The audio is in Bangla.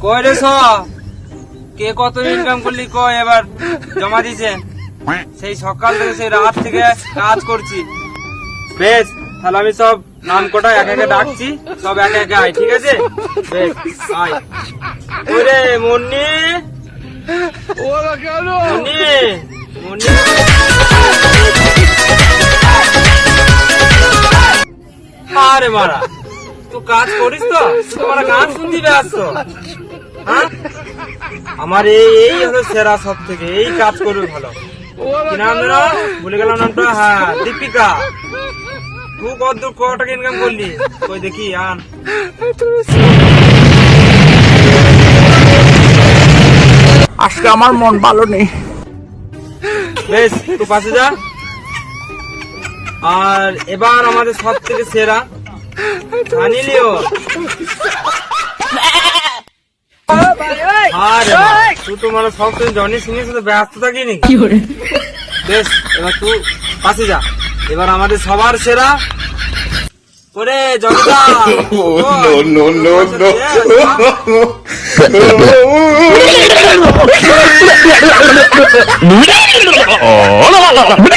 কই রে কে কত ইনকাম করলি কই এবার জমা দিছে? সেই সকাল থেকে সেই রাত থেকে কাজ করছি। বেশ, তাহলে আমি সব নাম কটা একে একে ডাকছি, সব একে একে আয়, ঠিক আছে? বেশ, আয়। ওরে মুন্নি, মুন্নি, মুন্নি। আরে মারা, তুই কাজ করিস তো? তুই তোমার গান শুনতে ব্যস্ত? হ্যাঁ, আমার এই হলো সেরা সব থেকে, এই কাজ করবে ভালো। কি নাম না, ভুলে গেলাম নামটা। হ্যাঁ, দীপিকা। তুই কত টাকা ইনকাম করলি কই দেখি আন। আজকে আমার মন ভালো নেই। বেশ, তুই পাশে যা। আর এবার আমাদের সব থেকে সেরা সানি লিওন। আরে তুই তো মানে সব থেকে জনি সিং এর সাথে ব্যস্ত থাকি নাকি? বেশ, এবার তুই পাশে যা। এবার আমাদের সবার সেরা ওরে জগদা। No.